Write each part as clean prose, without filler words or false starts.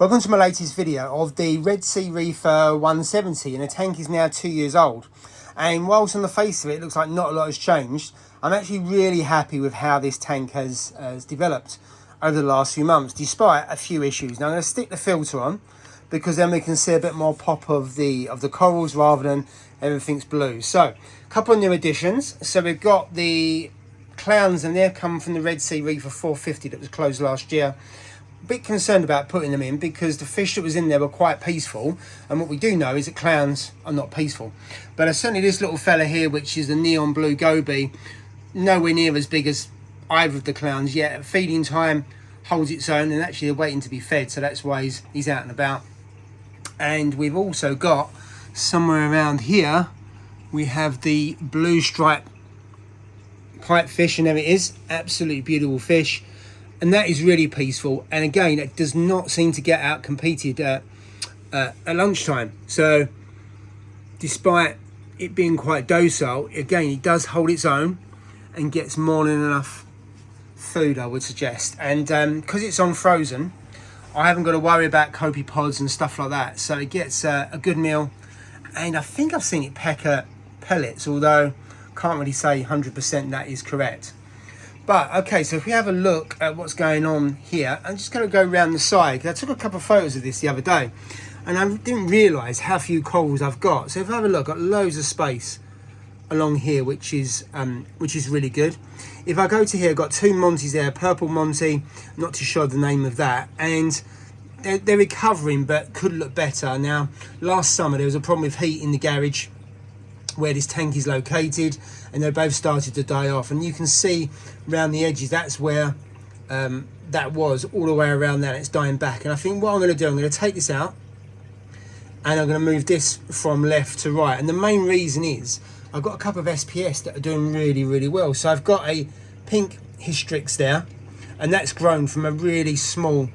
Welcome to my latest video of the Sea Reefer 170, and the tank is now 2 years old. And whilst on the face of it, it looks like not a lot has changed, I'm actually really happy with how this tank has developed over the last few months, despite a few issues. Now I'm going to stick the filter on because then we can see a bit more pop of the corals rather than everything's blue. So a couple of new additions. So we've got the clowns, and they've come from the Sea Reefer 450 that was closed last year. Bit concerned about putting them in because the fish that was in there were quite peaceful, and what we do know is that clowns are not peaceful. But certainly this little fella here, which is the neon blue goby, nowhere near as big as either of the clowns yet. At feeding time holds its own, and actually they're waiting to be fed, so that's why he's out and about. And we've also got somewhere around here, we have the blue stripe pipefish, and there it is, absolutely beautiful fish. And that is really peaceful, and again, it does not seem to get out competed at lunchtime. So despite it being quite docile, again, it does hold its own and gets more than enough food, I would suggest. And because it's on frozen, I haven't got to worry about copepods and stuff like that, so it gets a good meal. And I think I've seen it peck at pellets, although can't really say 100% that is correct. But okay, so if we have a look at what's going on here, I'm just going to go around the side. I took a couple of photos of this the other day, and I didn't realise how few corals I've got. So if I have a look, I've got loads of space along here, which is really good. If I go to here, I've got two Monties there, purple Monty, not too sure the name of that, and they're recovering, but could look better. Now, last summer there was a problem with heat in the garage where this tank is located, and they both started to die off, and you can see around the edges that's where that was, all the way around that, it's dying back. And I think what I'm going to do, I'm going to take this out and I'm going to move this from left to right, and the main reason is I've got a couple of SPS that are doing really well. So I've got a pink Hystrix there, and that's grown from a really small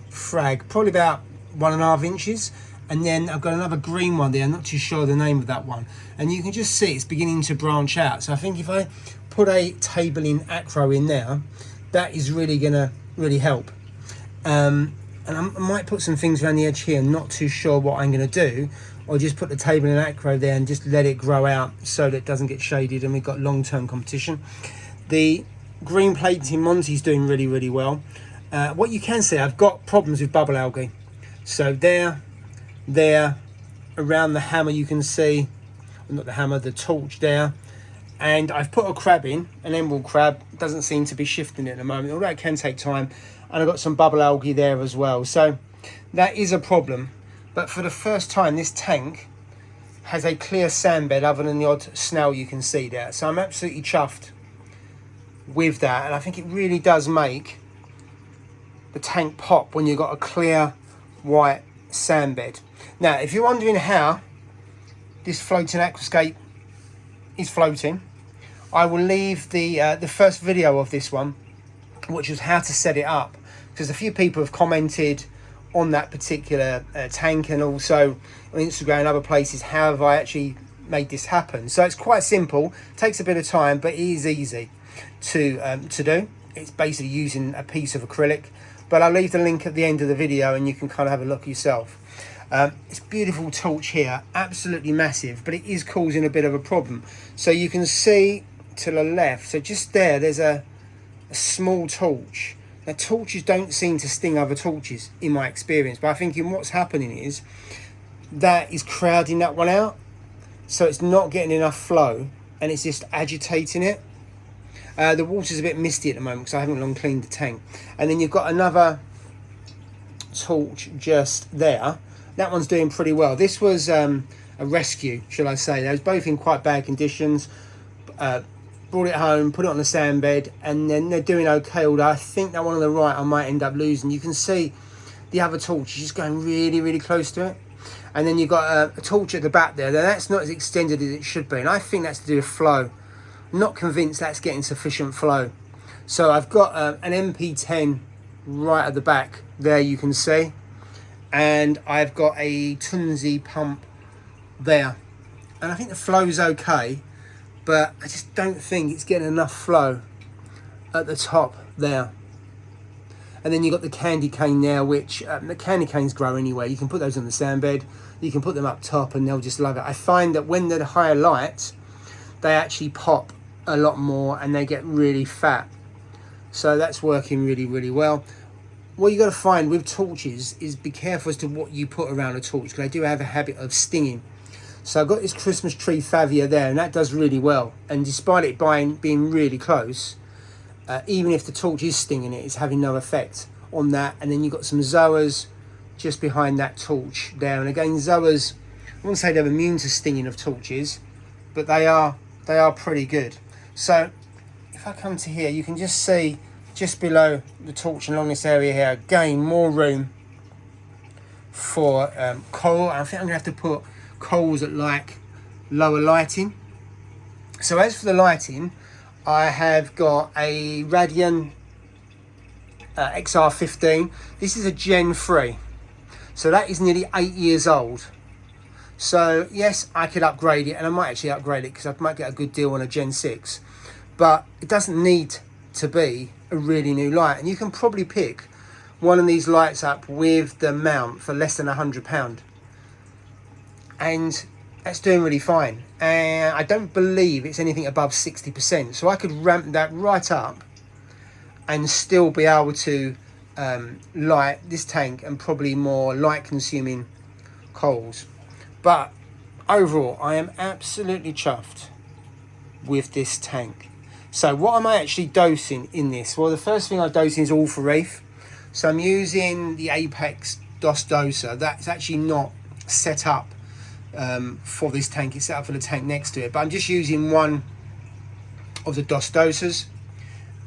frag, probably about 1.5 inches. And then I've got another green one there, I'm not too sure the name of that one. And you can just see it's beginning to branch out. So I think if I put a tabling acro in there, that is really gonna help. And I might put some things around the edge here, not too sure what I'm gonna do, or just put the tabling acro there and just let it grow out so that it doesn't get shaded and we've got long-term competition. The green plating Monty's doing really well. What you can see, I've got problems with bubble algae. So there, around the hammer you can see, not the hammer, the torch there, and I've put a crab in, an emerald crab. Doesn't seem to be shifting at the moment, although it can take time, and I've got some bubble algae there as well. So that is a problem, but for the first time this tank has a clear sand bed other than the odd snail you can see there. So I'm absolutely chuffed with that, and I think it really does make the tank pop when you've got a clear white sand bed. Now, if you're wondering how this floating aquascape is floating, I will leave the first video of this one, which was how to set it up, because a few people have commented on that particular tank, and also on Instagram and other places, how have I actually made this happen. So it's quite simple, takes a bit of time, but it is easy to do. It's basically using a piece of acrylic, but I'll leave the link at the end of the video and you can kind of have a look yourself. It's a beautiful torch here, absolutely massive, but it is causing a bit of a problem. So you can see to the left, so just there's a small torch. Now, torches don't seem to sting other torches in my experience, but I think what's happening is that is crowding that one out, so it's not getting enough flow and it's just agitating it. The water's a bit misty at the moment because I haven't long cleaned the tank. And then you've got another torch just there. That one's doing pretty well. This was a rescue, shall I say. They was both in quite bad conditions. Brought it home, put it on the sand bed, and then they're doing okay. Although I think that one on the right I might end up losing. You can see the other torch is just going really close to it. And then you've got a torch at the back there. Now, that's not as extended as it should be, and I think that's to do with flow. I'm not convinced that's getting sufficient flow. So I've got an MP10 right at the back there, you can see. And I've got a Tunzi pump there, and I think the flow's okay, but I just don't think it's getting enough flow at the top there. And then you've got the candy cane now, which the candy canes grow anywhere. You can put those on the sand bed, you can put them up top, and they'll just love it. I find that when they're higher light, they actually pop a lot more and they get really fat. So that's working really, really well. What you got to find with torches is be careful as to what you put around a torch, because they do have a habit of stinging. So I've got this Christmas tree favia there, and that does really well. And despite it being really close, even if the torch is stinging it, it's having no effect on that. And then you've got some zoas just behind that torch there. And again, zoas, I wouldn't say they're immune to stinging of torches, but they are pretty good. So if I come to here, you can just see just below the torch along this area here, again, more room for coral. I think I'm gonna have to put corals at like lower lighting. So as for the lighting, I have got a Radian XR15. This is a Gen 3. So that is nearly 8 years old. So yes, I could upgrade it, and I might actually upgrade it because I might get a good deal on a Gen 6. But it doesn't need to be a really new light. And you can probably pick one of these lights up with the mount for less than £100. And that's doing really fine. And I don't believe it's anything above 60%. So I could ramp that right up and still be able to light this tank and probably more light consuming corals. But overall, I am absolutely chuffed with this tank. So what am I actually dosing in this? Well, the first thing I'm dosing is all for reef. So I'm using the Apex DOS doser. That's actually not set up for this tank. It's set up for the tank next to it. But I'm just using one of the DOS dosers.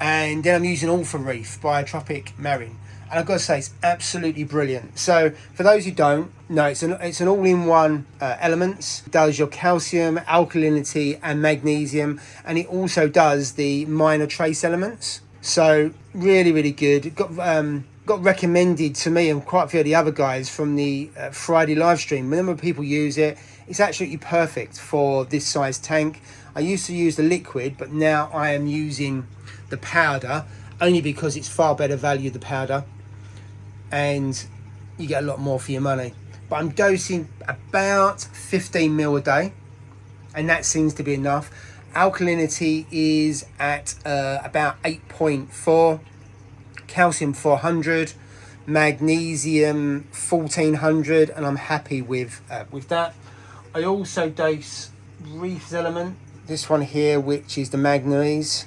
And then I'm using all for reef by Tropic Marine. And I've got to say, it's absolutely brilliant. So for those who don't know, it's an all-in-one elements. It does your calcium, alkalinity and magnesium, and it also does the minor trace elements. So really, really good. It got recommended to me and quite a few of the other guys from the Friday live stream. A number of people use it. It's absolutely perfect for this size tank. I used to use the liquid, but now I am using the powder, only because it's far better value, the powder, and you get a lot more for your money. But I'm dosing about 15 mil a day, and that seems to be enough. Alkalinity is at about 8.4, calcium 400, magnesium 1400, and I'm happy with that. I also dose reef element, this one here, which is the manganese,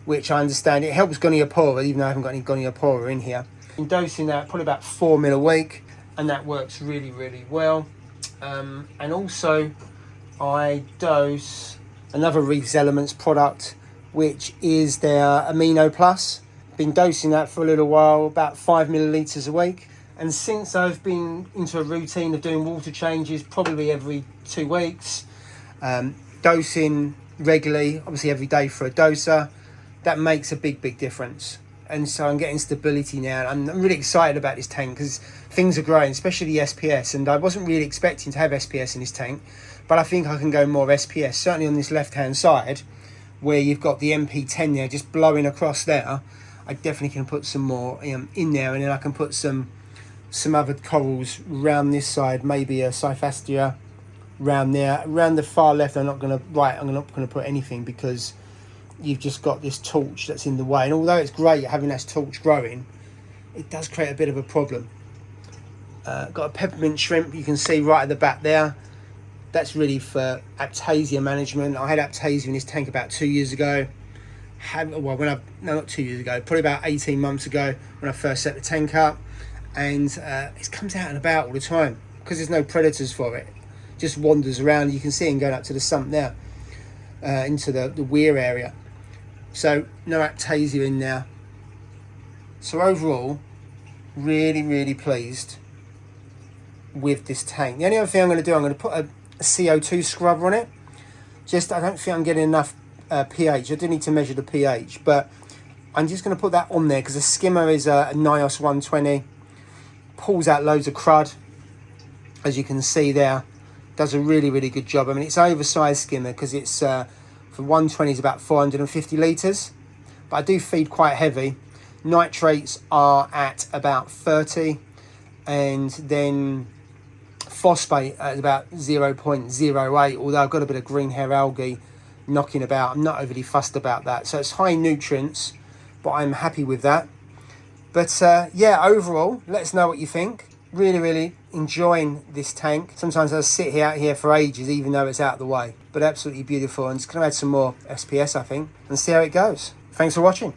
which I understand it helps goniopora, even though I haven't got any goniopora in here. I'm dosing that probably about 4 mil a week, and that works really, really well. And also I dose another Reef's Elements product, which is their Amino Plus. Been dosing that for a little while, about 5 millilitres a week. And since I've been into a routine of doing water changes probably every 2 weeks, dosing regularly, obviously every day for a doser, that makes a big, big difference. And so I'm getting stability now. I'm really excited about this tank because things are growing, especially the SPS. And I wasn't really expecting to have SPS in this tank, but I think I can go more SPS, certainly on this left-hand side, where you've got the MP10 there just blowing across there. I definitely can put some more in there, and then I can put some other corals around this side, maybe a Cyphastia around there. Around the far left, I'm not going to put anything because you've just got this torch that's in the way. And although it's great having that torch growing, it does create a bit of a problem. Got a peppermint shrimp, you can see right at the back there. That's really for Aptasia management. I had Aptasia in this tank about 2 years ago. Not 2 years ago, probably about 18 months ago when I first set the tank up. And it comes out and about all the time because there's no predators for it. Just wanders around. You can see him going up to the sump there, into the weir area. So no Aptasia in there. So overall, really, really pleased with this tank. The only other thing I'm going to do, I'm going to put a CO2 scrubber on it. I don't think I'm getting enough pH. I do need to measure the pH, but I'm just going to put that on there because the skimmer is a NIOS 120. Pulls out loads of crud, as you can see there. Does a really, really good job. I mean, it's oversized skimmer because it's for 120 is about 450 litres, but I do feed quite heavy, Nitrates are at about 30, and then phosphate at about 0.08, although I've got a bit of green hair algae knocking about. I'm not overly fussed about that. So it's high nutrients, but I'm happy with that. But yeah, overall, let us know what you think. Really enjoying this tank. Sometimes I sit out here for ages, even though it's out of the way. But absolutely beautiful, and it's going to add some more SPS, I think, and see how it goes. Thanks for watching.